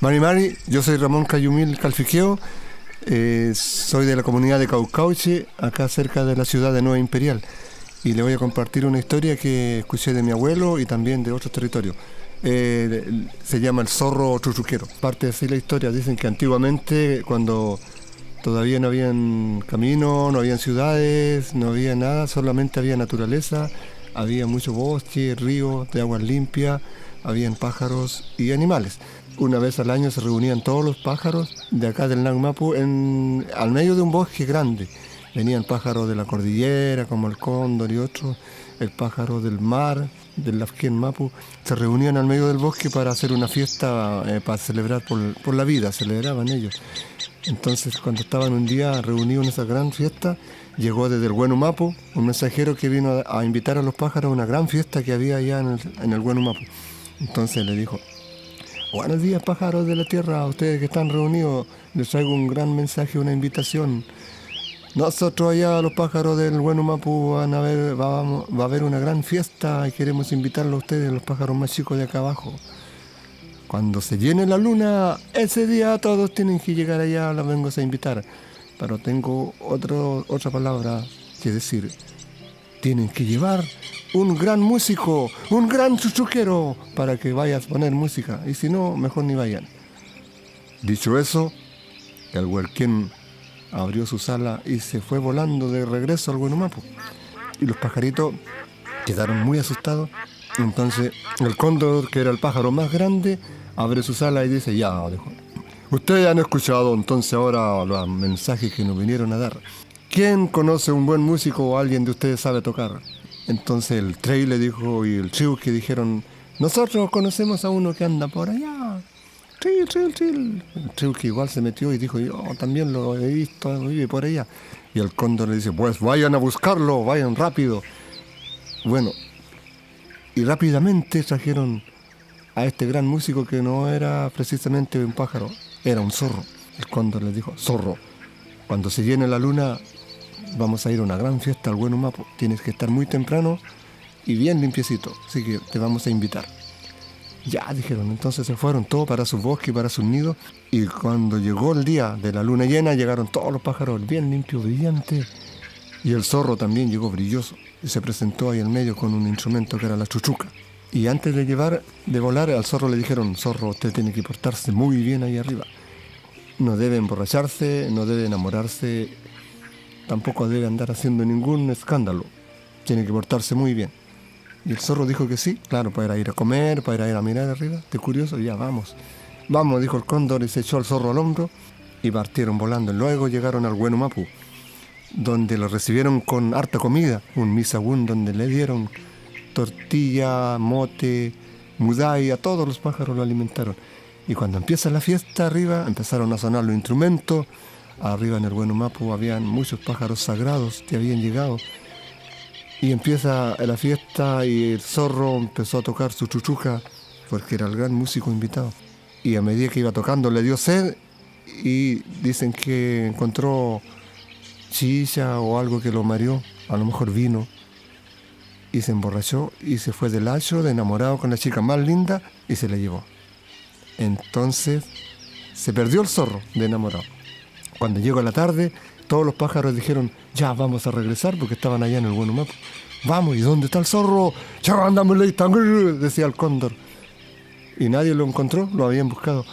Mari Mari, yo soy Ramón Cayumil Calfiqueo, soy de la comunidad de Caucauche, acá cerca de la ciudad de Nueva Imperial, y le voy a compartir una historia que escuché de mi abuelo y también de otros territorios. Se llama el zorro chuchuquero. Parte de así la historia, dicen que antiguamente, cuando todavía no habían caminos, no habían ciudades, no había nada, solamente había naturaleza, había mucho bosque, ríos de aguas limpias, habían pájaros y animales. Una vez al año se reunían todos los pájaros de acá del Nagmapu al medio de un bosque grande. Venían pájaros de la cordillera, como el cóndor y otros, el pájaro del mar, del Lafquén Mapu. Se reunían al medio del bosque para hacer una fiesta, para celebrar por la vida, celebraban ellos. Entonces, cuando estaban un día reunidos en esa gran fiesta, llegó desde el Huenu Mapu un mensajero que vino a invitar a los pájaros a una gran fiesta que había allá en el Huenu Mapu. Entonces le dijo: buenos días, pájaros de la tierra, a ustedes que están reunidos, les traigo un gran mensaje, una invitación. Nosotros allá, los pájaros del Huenu Mapu, va a haber una gran fiesta y queremos invitarlos a ustedes, los pájaros más chicos de acá abajo. Cuando se llene la luna, ese día todos tienen que llegar allá, los vengo a invitar. Pero tengo otra palabra que decir. Tienen que llevar un gran músico, un gran chuchuquero, para que vayas a poner música. Y si no, mejor ni vayan. Dicho eso, el huerquén abrió su sala y se fue volando de regreso al Huenu Mapu. Y los pajaritos quedaron muy asustados. Entonces el cóndor, que era el pájaro más grande, abre su sala y dice: ya, dijo, ustedes han escuchado entonces ahora los mensajes que nos vinieron a dar. ¿Quién conoce un buen músico o alguien de ustedes sabe tocar? Entonces el Trey le dijo y el Chiu que dijeron: nosotros conocemos a uno que anda por allá. Tril. El Chiu que igual se metió y dijo: yo también lo he visto, vive por allá. Y el cóndor le dice: pues vayan a buscarlo, vayan rápido. Bueno, y rápidamente trajeron a este gran músico que no era precisamente un pájaro, era un zorro. El cóndor le dijo: zorro, cuando se llene la luna vamos a ir a una gran fiesta al Huenu Mapu. Tienes que estar muy temprano y bien limpiecito, así que te vamos a invitar. Ya, dijeron. Entonces se fueron todos para sus bosques, para sus nidos, y cuando llegó el día de la luna llena, llegaron todos los pájaros bien limpios, brillantes, y el zorro también llegó brilloso y se presentó ahí en medio con un instrumento que era la chuchuca. Y antes de volar, al zorro le dijeron: zorro, usted tiene que portarse muy bien ahí arriba. No debe emborracharse, no debe enamorarse, tampoco debe andar haciendo ningún escándalo. Tiene que portarse muy bien. Y el zorro dijo que sí, claro, para ir a comer, para ir a mirar arriba. Qué curioso, ya vamos. Vamos, dijo el cóndor y se echó al zorro al hombro y partieron volando. Luego llegaron al Huenu Mapu, donde lo recibieron con harta comida, un misagún donde le dieron tortilla, mote, mudai, a todos los pájaros lo alimentaron. Y cuando empieza la fiesta arriba, empezaron a sonar los instrumentos. Arriba en el Huenu Mapu habían muchos pájaros sagrados que habían llegado. Y empieza la fiesta y el zorro empezó a tocar su chuchuca, porque era el gran músico invitado. Y a medida que iba tocando le dio sed y dicen que encontró chicha o algo que lo mareó, a lo mejor vino. Y se emborrachó y se fue del hacho, de enamorado con la chica más linda, y se la llevó. Entonces se perdió el zorro de enamorado. Cuando llegó la tarde, todos los pájaros dijeron: ya vamos a regresar, porque estaban allá en el Huenu Mapu. Vamos, ¿y dónde está el zorro? Ya andamos, decía el cóndor. Y nadie lo encontró, lo habían buscado.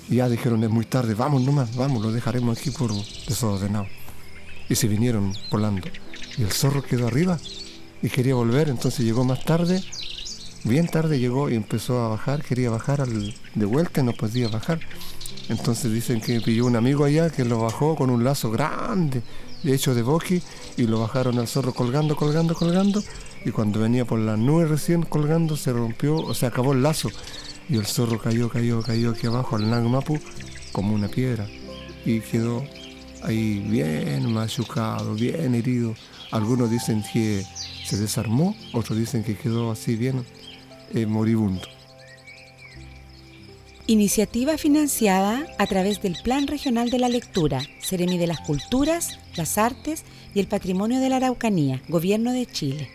Y ya dijeron: es muy tarde, vamos nomás, vamos, lo dejaremos aquí por desordenado. Y se vinieron volando. Y el zorro quedó arriba y quería volver, entonces llegó más tarde, bien tarde llegó y empezó a bajar, quería bajar de vuelta y no podía bajar. Entonces dicen que pilló un amigo allá que lo bajó con un lazo grande, hecho de boqui, y lo bajaron al zorro colgando, y cuando venía por la nube recién colgando se rompió, o sea, acabó el lazo, y el zorro cayó aquí abajo al Nagmapu como una piedra, y quedó ahí bien machucado, bien herido. Algunos dicen que se desarmó, otros dicen que quedó así bien moribundo. Iniciativa financiada a través del Plan Regional de la Lectura, Seremi de las Culturas, las Artes y el Patrimonio de la Araucanía, Gobierno de Chile.